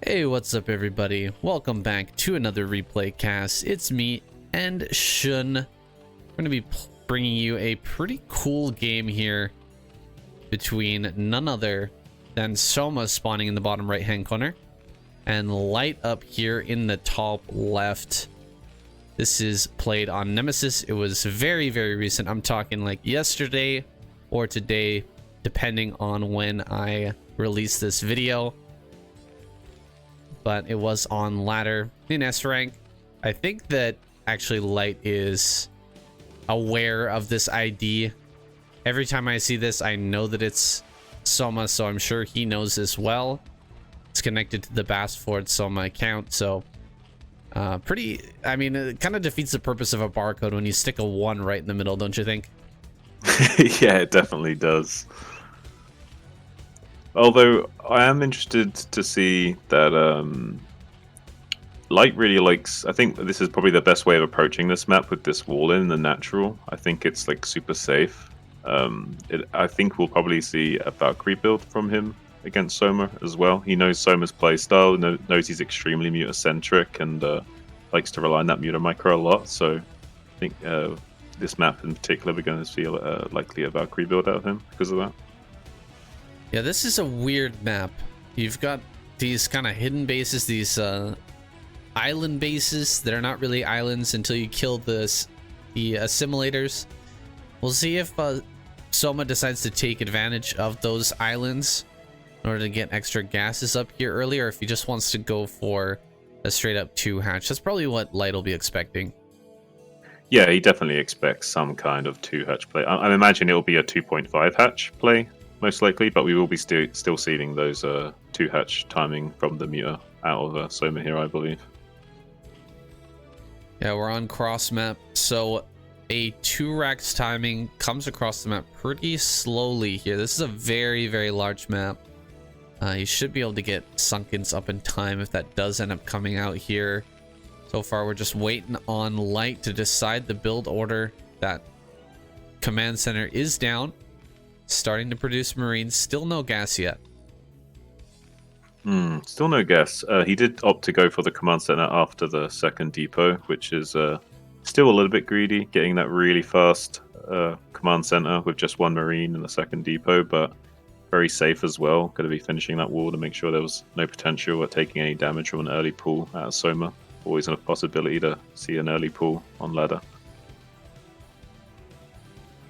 Hey, what's up everybody? Welcome back to another replay cast. It's me and Shun. We're going to be bringing you a pretty cool game here between none other than Soma spawning in the bottom right hand corner and Light up here in the top left. This is played on Nemesis. It was very recent. I'm talking like yesterday or today, depending on when I release this video. But it was on ladder in S rank. I think that actually Light is aware of this ID. Every time I see this, I know that it's Soma, so I'm sure he knows as well. It's connected to the Bassford Soma account, so I mean, it kind of defeats the purpose of a barcode when you stick a 1 right in the middle, don't you think? Yeah, it definitely does. Although I am interested to see that Light really likes. I think this is probably the best way of approaching this map with this wall in the natural. I think it's like super safe. I think we'll probably see a Valkyrie build from him against Soma as well. He knows Soma's playstyle, knows he's extremely mutacentric and likes to rely on that mutamicro a lot. So I think this map in particular, we're going to see likely a Valkyrie build out of him because of that. Yeah, this is a weird map. You've got these kind of hidden bases, these island bases that are not really islands until you kill the assimilators. We'll see if Soma decides to take advantage of those islands in order to get extra gases up here early, or if he just wants to go for a straight up 2 hatch. That's probably what Light will be expecting. Yeah, he definitely expects some kind of 2 hatch play. I imagine it'll be a 2.5 hatch play, most likely, but we will be still seeing those 2 hatch timing from the muta out of Soma here, I believe. Yeah, we're on cross map, so a 2 racks timing comes across the map pretty slowly here. This is a very large map. You should be able to get sunkens up in time if that does end up coming out here. So far, we're just waiting on Light to decide the build order. That command center is down, starting to produce Marines. Still no gas yet. Still no gas. He did opt to go for the command center after the second depot, which is still a little bit greedy, getting that really fast command center with just 1 Marine in the second depot, but very safe as well. Going to be finishing that wall to make sure there was no potential at taking any damage from an early pull out of Soma. Always a possibility to see an early pull on ladder.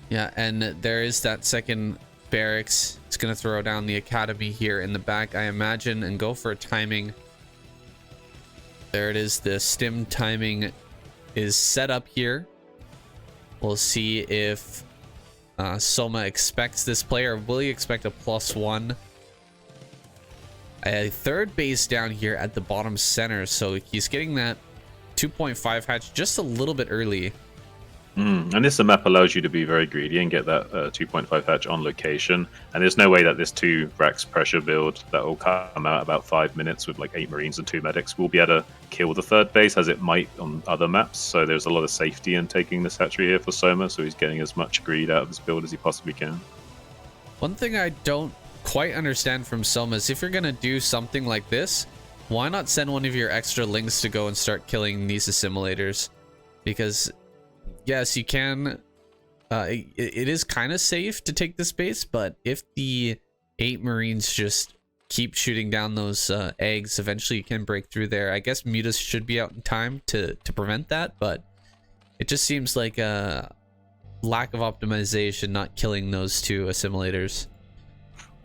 Yeah, and there is that second barracks. It's going to throw down the academy here in the back, I imagine, and go for a timing. There it is. The stim timing is set up here. We'll see if Soma expects this player. Will he expect a +1? A 3rd base down here at the bottom center, so he's getting that 2.5 hatch just a little bit early. And this map allows you to be very greedy and get that 2.5 hatch on location. And there's no way that this 2 racks pressure build that will come out about 5 minutes with like 8 Marines and 2 medics will be able to kill the 3rd base as it might on other maps. So there's a lot of safety in taking this hatchery here for Soma. So he's getting as much greed out of his build as he possibly can. One thing I don't quite understand from Soma is if you're going to do something like this, why not send one of your extra lings to go and start killing these assimilators? Because yes, you can. It is kind of safe to take this base, but if the 8 Marines just keep shooting down those eggs, eventually you can break through there. I guess mutas should be out in time to prevent that, but it just seems like a lack of optimization not killing those 2 assimilators.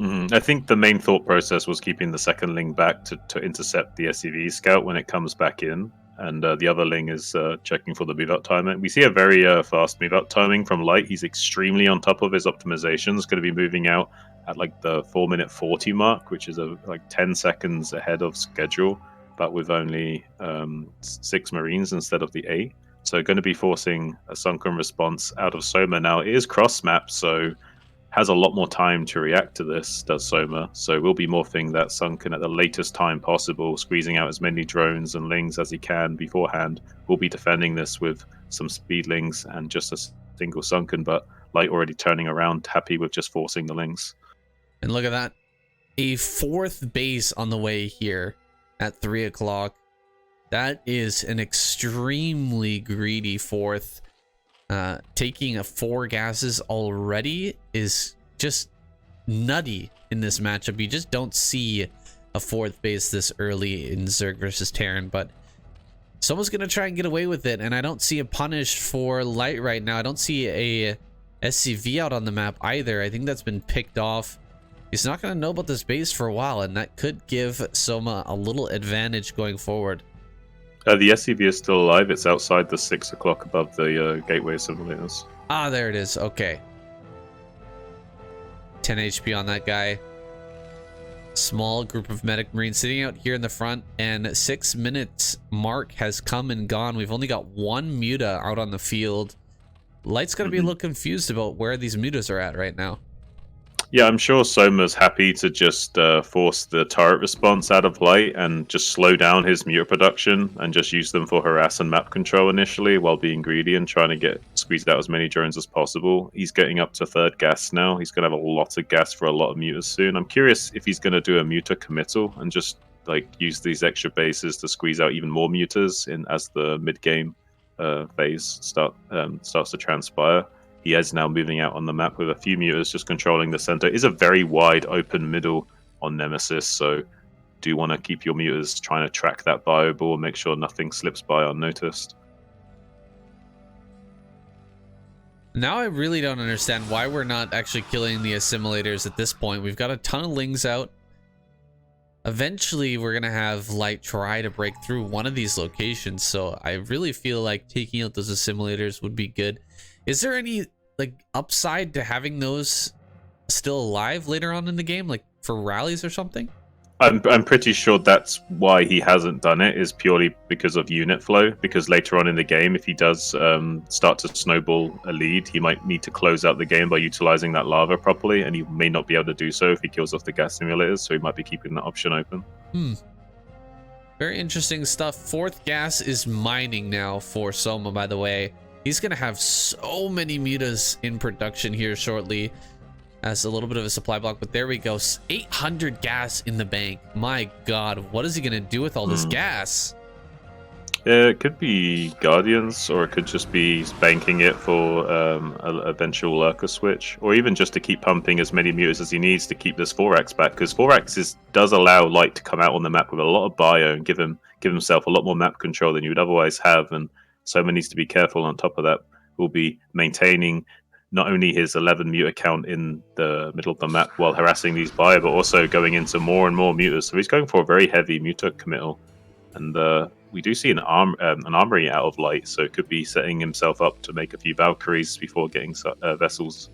I think the main thought process was keeping the second ling back to intercept the SCV scout when it comes back in. And the other ling is checking for the move-out timing. We see a very fast move-out timing from Light. He's extremely on top of his optimizations. Going to be moving out at like the 4-minute 40 mark, which is like 10 seconds ahead of schedule, but with only 6 Marines instead of the 8. So going to be forcing a sunken response out of Soma. Now, it is cross-map, so has a lot more time to react to this, does Soma. So we'll be morphing that sunken at the latest time possible, squeezing out as many drones and lings as he can beforehand. We'll be defending this with some speedlings and just a single sunken, but Light already turning around, happy with just forcing the lings. And look at that. A 4th base on the way here. at 3 o'clock. That is an extremely greedy fourth. Taking a 4 gases already is just nutty in this matchup. You just don't see a 4th base this early in Zerg versus Terran, but someone's gonna try and get away with it, and I don't see a punish for Light right now. I don't see a SCV out on the map either. I think that's been picked off. He's not gonna know about this base for a while, and that could give Soma a little advantage going forward. The SCV is still alive. It's outside the 6 o'clock above the gateway simulators. Ah, there it is. Okay. 10 HP on that guy. Small group of medic marines sitting out here in the front, and 6 minutes mark has come and gone. We've only got 1 muta out on the field. Light's gonna be a little confused about where these mutas are at right now. Yeah, I'm sure Soma's happy to just force the turret response out of Light and just slow down his muta production and just use them for harass and map control initially while being greedy and trying to squeeze out as many drones as possible. He's getting up to 3rd gas now. He's going to have a lot of gas for a lot of mutas soon. I'm curious if he's going to do a muta committal and just like use these extra bases to squeeze out even more mutas in as the mid-game phase starts to transpire. He is now moving out on the map with a few mutas just controlling the center. It is a very wide open middle on Nemesis, so do want to keep your mutas trying to track that bio ball and make sure nothing slips by unnoticed. Now I really don't understand why we're not actually killing the assimilators at this point. We've got a ton of lings out. Eventually we're gonna have Light try to break through one of these locations, so I really feel like taking out those assimilators would be good. Is there any like upside to having those still alive later on in the game, like for rallies or something? I'm pretty sure that's why he hasn't done it, is purely because of unit flow. Because later on in the game, if he does start to snowball a lead, he might need to close out the game by utilizing that lava properly, and he may not be able to do so if he kills off the gas simulators, so he might be keeping that option open. Very interesting stuff. 4th gas is mining now for Soma, by the way. He's going to have so many mutas in production here shortly as a little bit of a supply block, but there we go. 800 gas in the bank. My God, what is he going to do with all this gas? Yeah, it could be Guardians, or it could just be banking it for an eventual Lurker switch, or even just to keep pumping as many mutas as he needs to keep this 4x back, because 4x does allow Light to come out on the map with a lot of bio and give himself a lot more map control than you would otherwise have, and Soma needs to be careful. On top of that, we'll be maintaining not only his 11 muta count in the middle of the map while harassing these bio, but also going into more and more mutas. So he's going for a very heavy muta committal. And we do see an armory out of Light, so it could be setting himself up to make a few Valkyries before getting vessels.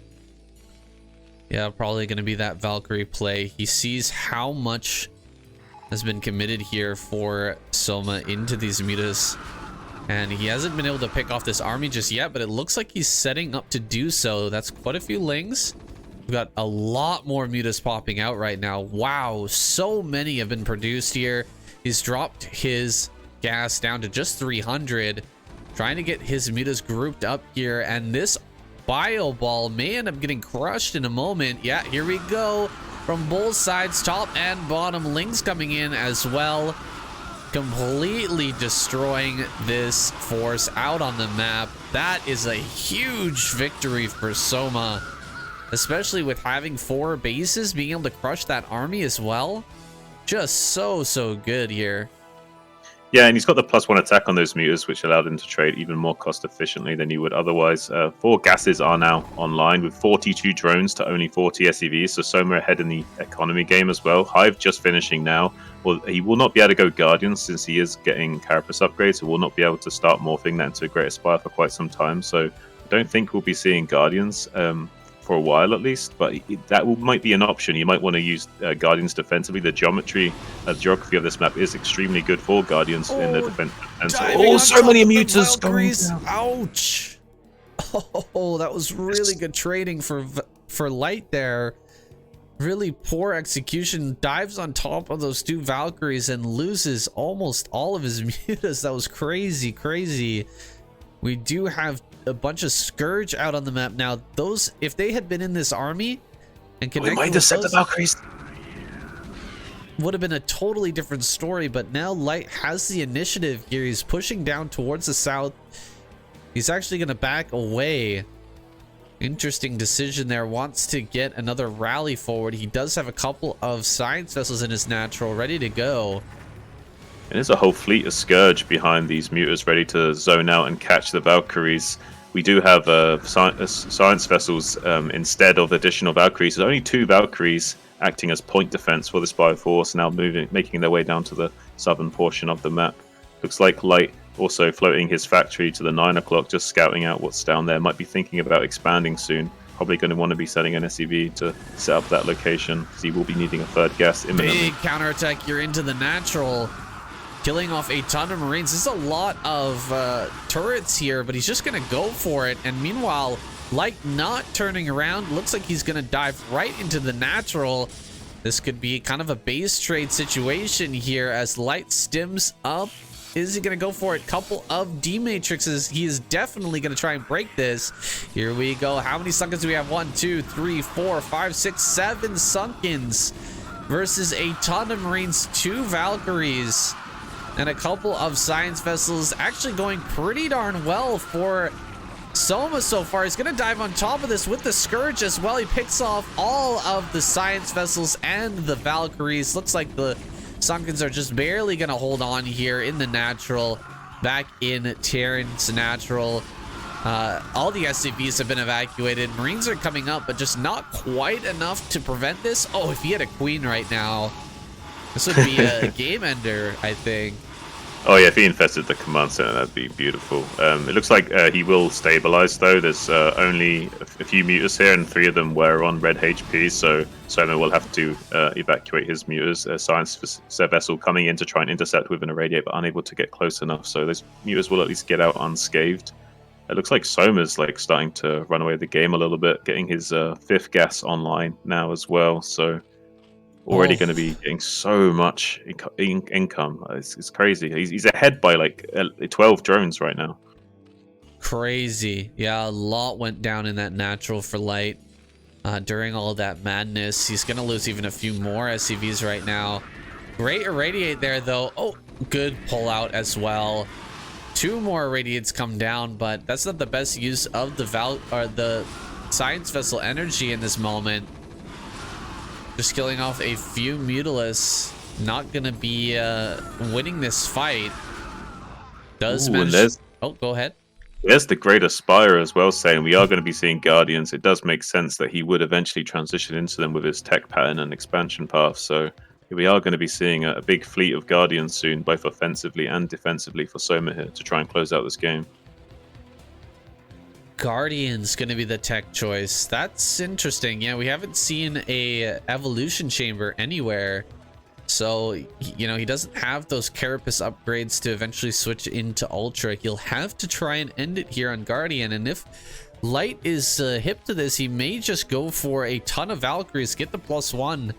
Yeah, probably going to be that Valkyrie play. He sees how much has been committed here for Soma into these mutas. And he hasn't been able to pick off this army just yet, but it looks like he's setting up to do so. That's quite a few lings. We've got a lot more mutas popping out right now. Wow, so many have been produced here. He's dropped his gas down to just 300, trying to get his mutas grouped up here. And this bio ball may end up getting crushed in a moment. Yeah, here we go. From both sides, top and bottom, lings coming in as well. Completely destroying this force out on the map. That is a huge victory for Soma, especially with having 4 bases, being able to crush that army as well. Just so good here. Yeah, and he's got the +1 attack on those mutas, which allowed him to trade even more cost efficiently than you would otherwise. 4 gases are now online with 42 drones to only 40 SCVs, so Soma ahead in the economy game as well. Hive just finishing now. Well, he will not be able to go Guardians since he is getting Carapace upgrades, so will not be able to start morphing that into a Great Aspire for quite some time. So I don't think we'll be seeing Guardians for a while at least, but might be an option. You might want to use Guardians defensively. The geography of this map is extremely good for Guardians in the defense. Oh, so many mutas going down. Ouch! Oh, that was really good trading for Light there. Really poor execution. Dives on top of those 2 Valkyries and loses almost all of his mutas. That was crazy. We do have a bunch of Scourge out on the map now. Those, if they had been in this army and connected, we might have set the Valkyries. would have been a totally different story, but now Light has the initiative here. He's pushing down towards the south. He's actually going to back away. Interesting decision there. Wants to get another rally forward. He does have a couple of science vessels in his natural ready to go. And there's a whole fleet of Scourge behind these Mutas ready to zone out and catch the Valkyries. We do have science vessels instead of additional Valkyries. There's only 2 Valkyries acting as point defense for the Spy Force, now making their way down to the southern portion of the map. Looks like Light also floating his factory to the 9 o'clock, just scouting out what's down there. Might be thinking about expanding soon. Probably going to want to be sending an SCV to set up that location, because he will be needing a third gas imminently. Big counterattack. You're into the natural, killing off a ton of Marines. There's a lot of turrets here, but he's just going to go for it. And meanwhile, Light not turning around. Looks like he's going to dive right into the natural. This could be kind of a base trade situation here as Light stims up. Is he going to go for it? Couple of D-matrixes. He is definitely going to try and break this. Here we go. How many Sunkens do we have? 1, 2, 3, 4, 5, 6, 7 Sunkens versus a ton of Marines, 2 Valkyries, and a couple of science vessels. Actually going pretty darn well for Soma so far. He's going to dive on top of this with the Scourge as well. He picks off all of the science vessels and the Valkyries. Looks like the Sunkens are just barely going to hold on here in the natural. Back in Terran's natural. All the SCVs have been evacuated. Marines are coming up, but just not quite enough to prevent this. Oh, if he had a queen right now, this would be a game ender, I think. Oh yeah, if he infested the command center, that'd be beautiful. It looks like he will stabilize though. There's only a few mutas here, and 3 of them were on red HP, so Soma will have to evacuate his mutas. A science vessel coming in to try and intercept with an irradiate, but unable to get close enough, so those mutas will at least get out unscathed. It looks like Soma's like starting to run away with the game a little bit, getting his 5th gas online now as well, so already going to be getting so much income. It's crazy. He's ahead by like 12 drones right now. Crazy. Yeah, a lot went down in that natural for Light during all of that madness. He's going to lose even a few more SCVs right now. Great irradiate there, though. Oh, good pull out as well. 2 more irradiates come down, but that's not the best use of the science vessel energy in this moment. Just killing off a few Mutalisks. Not gonna be winning this fight. Does manage. Oh, go ahead. There's the Great Aspire as well, saying we are going to be seeing Guardians. It does make sense that he would eventually transition into them with his tech pattern and expansion path. So we are going to be seeing a big fleet of Guardians soon, both offensively and defensively for Soma here to try and close out this game. Guardian's gonna be the tech choice. That's interesting. Yeah, we haven't seen a evolution chamber anywhere, so you know he doesn't have those carapace upgrades to eventually switch into ultra. He'll have to try and end it here on Guardian, and if Light is hip to this, he may just go for a ton of Valkyries, get the +1.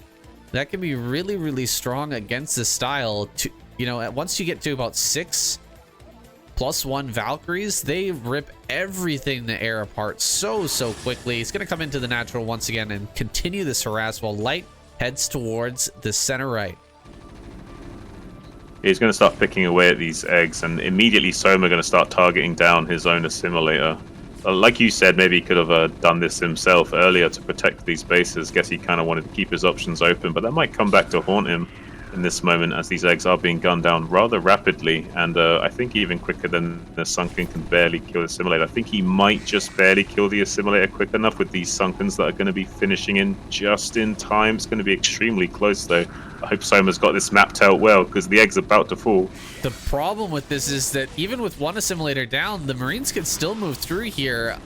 That can be really, really strong against this style. You know, once you get to about 6 +1 Valkyries, they rip everything in the air apart so quickly. He's going to come into the natural once again and continue this harass while Light heads towards the center right. He's going to start picking away at these eggs, and immediately Soma going to start targeting down his own assimilator. Like you said, maybe he could have done this himself earlier to protect these bases. Guess he kind of wanted to keep his options open, but that might come back to haunt him in this moment as these eggs are being gunned down rather rapidly, and I think even quicker than the Sunken can barely kill the assimilator. I think he might just barely kill the assimilator quick enough with these Sunkens that are going to be finishing in just in time. It's going to be extremely close though. I hope Soma's got this mapped out well, because the egg's about to fall. The problem with this is that even with 1 assimilator down, the Marines can still move through here.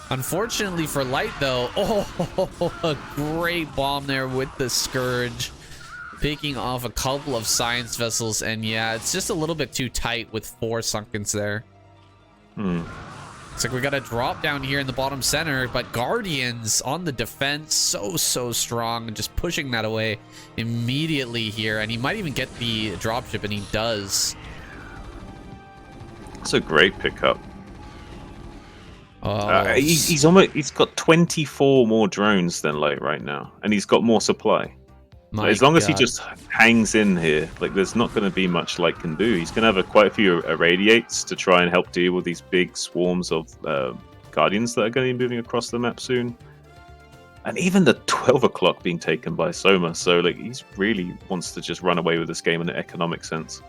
Unfortunately for Light though, a great bomb there with the Scourge, picking off a couple of science vessels, and yeah, it's just a little bit too tight with 4 Sunkens there. Looks like we got a drop down here in the bottom center, but Guardians on the defense, so strong, and just pushing that away immediately here, and he might even get the dropship, and he does. That's a great pickup. Oh, he's got 24 more drones than Light right now, and he's got more supply. My As long as he God. just hangs in here, like there's not going to be much Light can do. He's going to have quite a few irradiates to try and help deal with these big swarms of guardians that are going to be moving across the map soon. And even the 12 o'clock being taken by Soma, so like he's really wants to just run away with this game in an economic sense.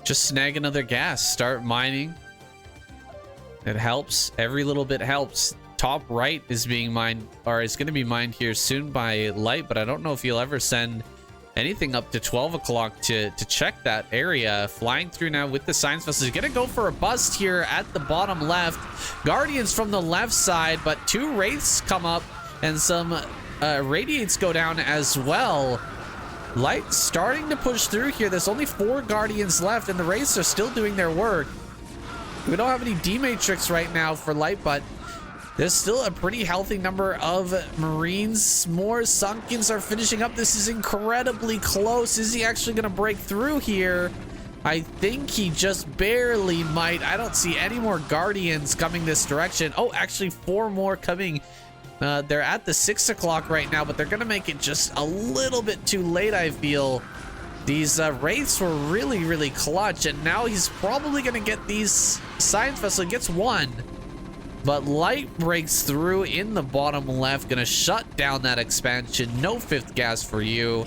Just snag another gas, start mining. It helps. Every little bit helps. Top right is being mined, or is going to be mined here soon by Light, but I don't know if you'll ever send anything up to 12 o'clock to check that area. Flying through now with the science vessel. He's going to go for a bust here at the bottom left. Guardians from the left side, but 2 Wraiths come up and some Radiates go down as well. Light starting to push through here. There's only 4 Guardians left, and the Wraiths are still doing their work. We don't have any D-Matrix right now for Light, but there's still a pretty healthy number of Marines. More Sunkens are finishing up. This is incredibly close. Is he actually going to break through here? I think he just barely might. I don't see any more Guardians coming this direction. Oh, actually 4 more coming. They're at the 6 o'clock right now, but they're going to make it just a little bit too late, I feel. These Wraiths were really, really clutch, and now he's probably going to get these science vessel. He gets 1. But Light breaks through in the bottom left, gonna shut down that expansion. No 5th gas for you,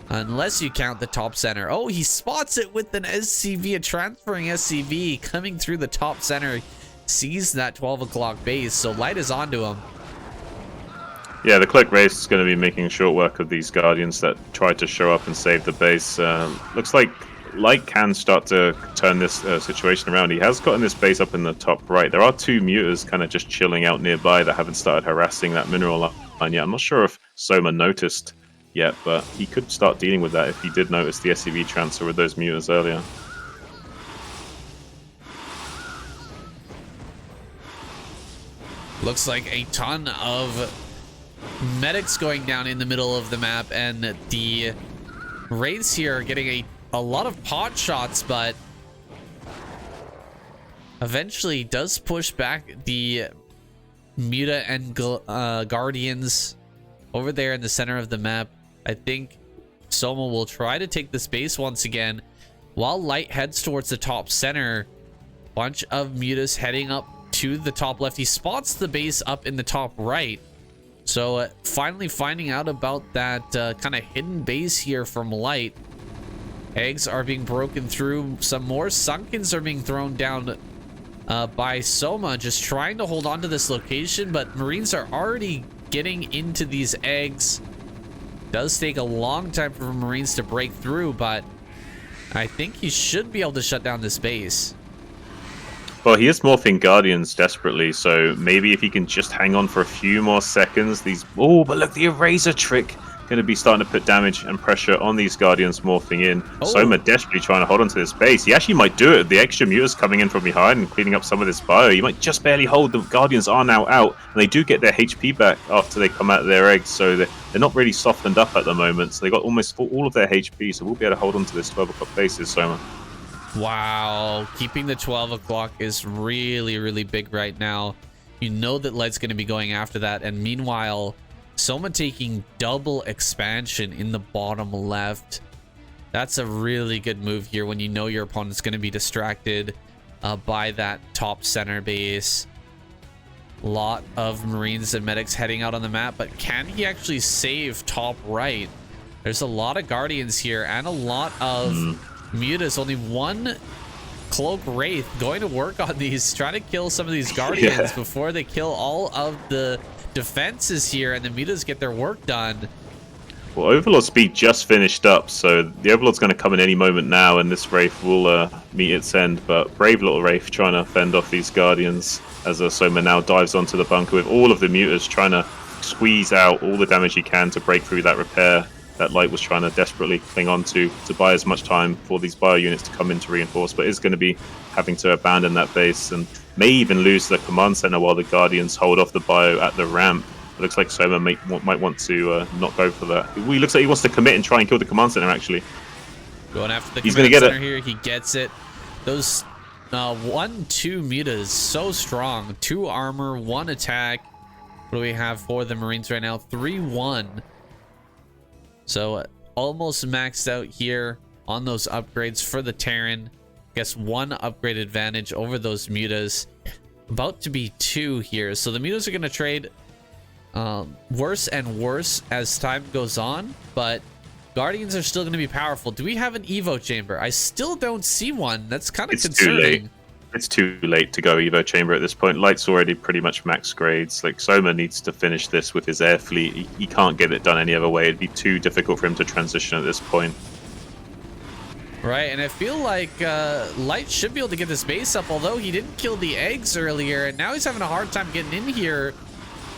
unless you count the top center. Oh, he spots it with an SCV, a transferring SCV coming through the top center. Sees that 12 o'clock base, so Light is onto him. Yeah, the Click Race is going to be making short work of these Guardians that tried to show up and save the base. Looks like Light can start to turn this situation around. He has gotten this base up in the top right. There are 2 Mutas kind of just chilling out nearby that haven't started harassing that mineral line yet. I'm not sure if Soma noticed yet, but he could start dealing with that if he did notice the SCV transfer with those Mutas earlier. Looks like a ton of medics going down in the middle of the map, and the Wraiths here are getting a lot of pot shots, but eventually does push back the Muta and Guardians over there in the center of the map. I think Soma will try to take the space once again while Light heads towards the top center. Bunch of Mutas heading up to the top left. He spots the base up in the top right. So finally finding out about that kind of hidden base here from Light. Eggs are being broken through. Some more Sunkens are being thrown down by Soma, just trying to hold on to this location, but Marines are already getting into these eggs. Does take a long time for Marines to break through, but I think he should be able to shut down this base. Well, he is morphing Guardians desperately, so maybe if he can just hang on for a few more seconds, these... Oh, but look, the Eraser trick going to be starting to put damage and pressure on these Guardians morphing in. Oh. Soma desperately trying to hold onto this base. He actually might do it. The extra Mutas coming in from behind and cleaning up some of this bio. He might just barely hold. The Guardians are now out, and they do get their HP back after they come out of their eggs, so they're not really softened up at the moment. So they got almost all of their HP, so we'll be able to hold onto this 12 o'clock bases, Soma. Wow, keeping the 12 o'clock is really, really big right now. You know that Light's going to be going after that, and meanwhile, Soma taking double expansion in the bottom left. That's a really good move here when you know your opponent's going to be distracted by that top center base. Lot of Marines and medics heading out on the map, but can he actually save top right? There's a lot of Guardians here and a lot of Mutas. Only 1 Cloak Wraith going to work on these, trying to kill some of these Guardians before they kill all of the defenses here, and the Mutas get their work done. Well, Overlord speed just finished up, so the Overlord's going to come in any moment now, and this Wraith will meet its end. But brave little Wraith trying to fend off these Guardians as Soma now dives onto the bunker with all of the Mutas trying to squeeze out all the damage he can to break through that repair that Light was trying to desperately cling on to buy as much time for these bio units to come in to reinforce, but is going to be having to abandon that base and may even lose the command center while the Guardians hold off the bio at the ramp. It looks like Soma might want to not go for that. He looks like he wants to commit and try and kill the command center, actually. Going after the He's command gonna get center here. He gets it. Those 1-2 Mutas, so strong. 2 armor, 1 attack. What do we have for the Marines right now? 3-1. So almost maxed out here on those upgrades for the Terran. Guess 1 upgrade advantage over those mutas. About to be 2 here. So the mutas are going to trade worse and worse as time goes on, but Guardians are still going to be powerful. Do we have an Evo chamber? I still don't see one. That's kind of concerning. Too late. It's too late to go Evo chamber at this point. Light's already pretty much max grades. Like, Soma needs to finish this with his air fleet. He can't get it done any other way. It'd be too difficult for him to transition at this point. Right, and I feel like Light should be able to get this base up, although he didn't kill the eggs earlier, and now he's having a hard time getting in here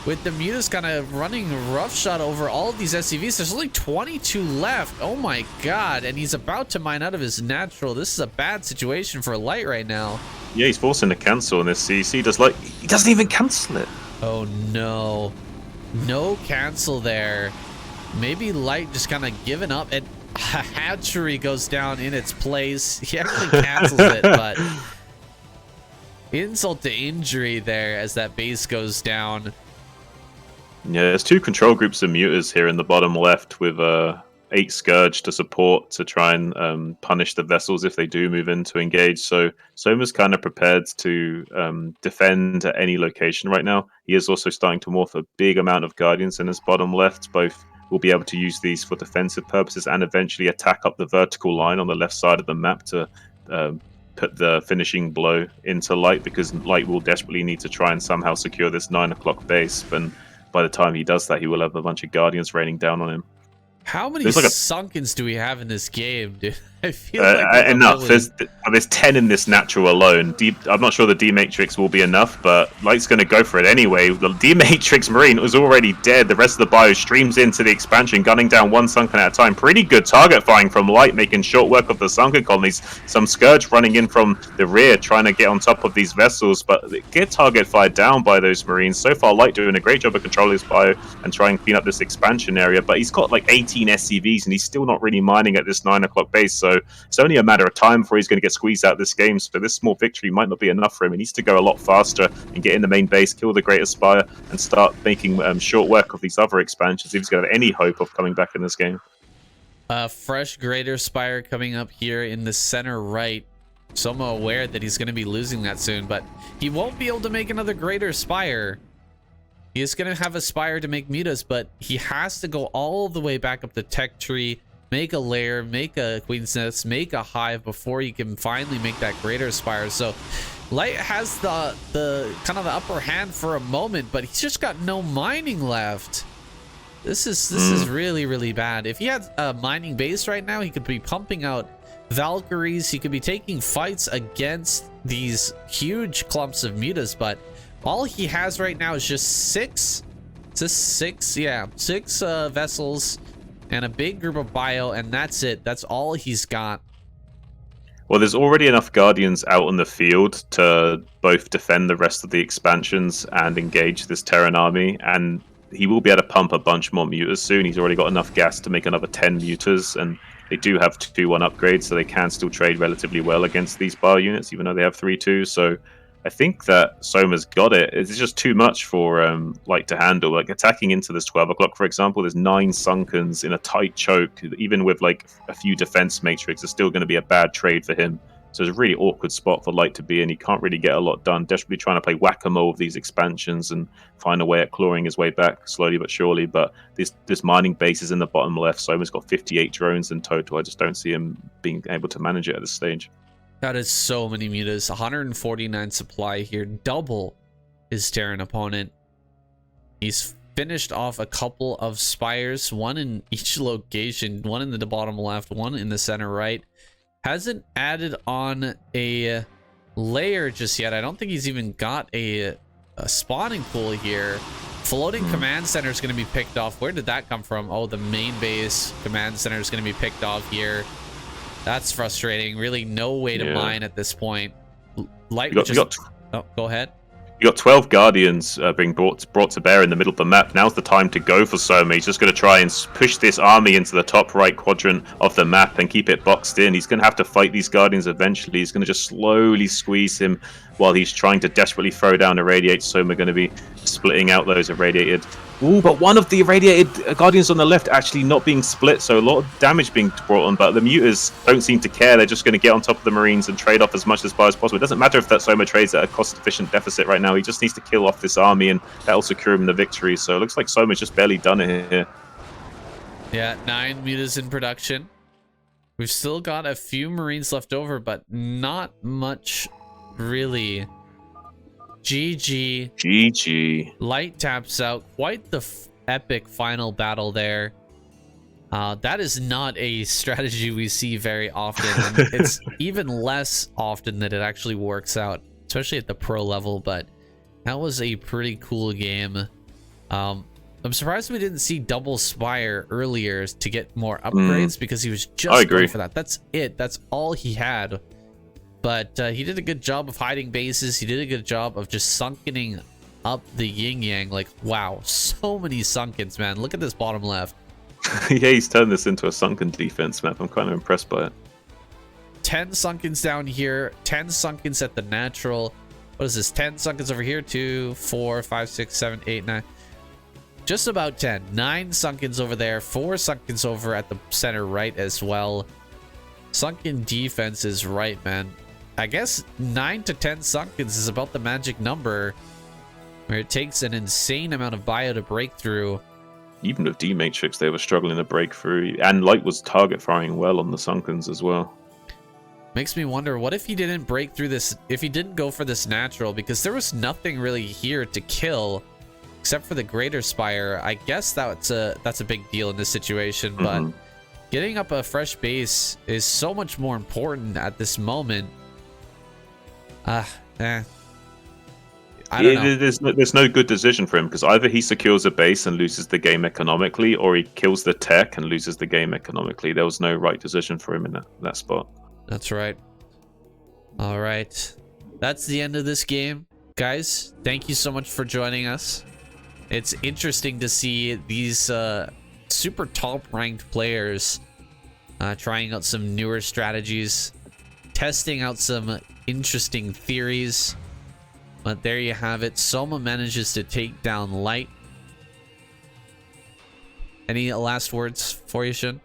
with the mutas kind of running roughshod over all of these SCVs. There's only 22 left. Oh my god, and he's about to mine out of his natural. This is a bad situation for Light right now. Yeah, he's forcing to cancel on this CC. He doesn't even cancel it. Oh no. No cancel there. Maybe Light just kind of giving up, and a hatchery goes down in its place. He actually cancels it, but insult to injury there as that base goes down. Yeah, there's 2 control groups of mutas here in the bottom left with 8 Scourge to support to try and punish the vessels if they do move in to engage. So Soma's kind of prepared to defend at any location right now. He is also starting to morph a big amount of Guardians in his bottom left. Both will be able to use these for defensive purposes and eventually attack up the vertical line on the left side of the map to put the finishing blow into Light, because Light will desperately need to try and somehow secure this 9 o'clock base. And by the time he does that, he will have a bunch of Guardians raining down on him. How many Sunkens do we have in this game, dude? I feel like enough. There's 10 in this natural alone. I'm not sure the D-Matrix will be enough, but Light's going to go for it anyway. The D-Matrix Marine was already dead. The rest of the bio streams into the expansion, gunning down 1 Sunken at a time. Pretty good target firing from Light, making short work of the Sunken colonies. Some Scourge running in from the rear, trying to get on top of these vessels, but they get target fired down by those Marines. So far, Light doing a great job of controlling his bio and trying to clean up this expansion area, but he's got like 18 SCVs, and he's still not really mining at this 9 o'clock base, so it's only a matter of time before he's going to get squeezed out of this game. So this small victory might not be enough for him. He needs to go a lot faster and get in the main base, kill the Great Aspire, and start making short work of these other expansions if he's going to have any hope of coming back in this game. Fresh Greater Spire coming up here in the center right. Soma aware that he's going to be losing that soon, but he won't be able to make another Greater Spire. He is going to have a Spire to make mutas, but he has to go all the way back up the tech tree, make a lair, make a Queen's Nest, make a hive before he can finally make that Greater Spire. So Light has the kind of the upper hand for a moment, but he's just got no mining left. This is really, really bad. If he had a mining base right now, he could be pumping out Valkyries. He could be taking fights against these huge clumps of mutas, but all he has right now is just 6 vessels and a big group of bio, and that's it. That's all he's got. Well, there's already enough Guardians out on the field to both defend the rest of the expansions and engage this Terran army, and he will be able to pump a bunch more mutas soon. He's already got enough gas to make another 10 mutas, and they do have 2-1 upgrades, so they can still trade relatively well against these bar units, even though they have 3-2. So I think that Soma's got it. It's just too much for Light to handle. Like, attacking into this 12 o'clock, for example, there's 9 Sunkens in a tight choke. Even with like a few defense matrix, it's still going to be a bad trade for him. So it's a really awkward spot for Light to be in. He can't really get a lot done. Desperately trying to play whack-a-mole of these expansions and find a way at clawing his way back slowly but surely. But this mining base is in the bottom left. Soma's got 58 drones in total. I just don't see him being able to manage it at this stage. That is so many mutas. 149 supply here, double his Terran opponent. He's finished off a couple of spires, one in each location, one in the bottom left, one in the center right. Hasn't added on a layer just yet. I don't think he's even got a spawning pool here. Floating command center is going to be picked off. Where did that come from? Oh, the main base command center is going to be picked off here. That's frustrating. Really no way to mine at this point. Light oh, go ahead. You got 12 Guardians being brought to bear in the middle of the map. Now's the time to go for Soma. He's just going to try and push this army into the top right quadrant of the map and keep it boxed in. He's going to have to fight these Guardians eventually. He's going to just slowly squeeze him while he's trying to desperately throw down Irradiate. Soma going to be splitting out those Irradiated Ooh, but one of the irradiated Guardians on the left actually not being split, so a lot of damage being brought on, but the Muters don't seem to care. They're just going to get on top of the Marines and trade off as much as possible. It doesn't matter if that Soma trades at a cost-efficient deficit right now. He just needs to kill off this army, and that'll secure him the victory. So it looks like Soma's just barely done it here. Yeah, 9 Mutas in production. We've still got a few Marines left over, but not much really. GG. GG. Light taps out. Quite the epic final battle there. That is not a strategy we see very often. And it's even less often that it actually works out, especially at the pro level. But that was a pretty cool game. I'm surprised we didn't see double Spire earlier to get more upgrades because he was just going for that. That's it. That's all he had. But he did a good job of hiding bases. He did a good job of just sunkening up the yin-yang. Like, wow, so many sunkens, man. Look at this bottom left. Yeah, he's turned this into a sunken defense map. I'm kind of impressed by it. 10 sunkens down here. 10 sunkens at the natural. What is this? 10 sunkens over here. 2, 4, 5, 6, 7, 8, 9. Just about 10. 9 sunkens over there. 4 sunkens over at the center right as well. Sunken defense is right, man. I guess 9 to 10 sunkens is about the magic number where it takes an insane amount of bio to break through. Even with D-Matrix, they were struggling to break through. And Light was target firing well on the sunkens as well. Makes me wonder, what if he didn't break through this, if he didn't go for this natural? Because there was nothing really here to kill except for the Greater Spire. I guess that's a big deal in this situation, but getting up a fresh base is so much more important at this moment. I don't know. There's no good decision for him because either he secures a base and loses the game economically, or he kills the tech and loses the game economically. There was no right decision for him in that spot. That's right. All right. That's the end of this game. Guys, thank you so much for joining us. It's interesting to see these super top-ranked players trying out some newer strategies, testing out some interesting theories. But there you have it. Soma manages to take down Light. Any last words for you, Shun?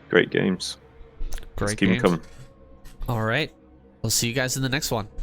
Great games. Great Let's keep games. them coming. All right. We'll see you guys in the next one.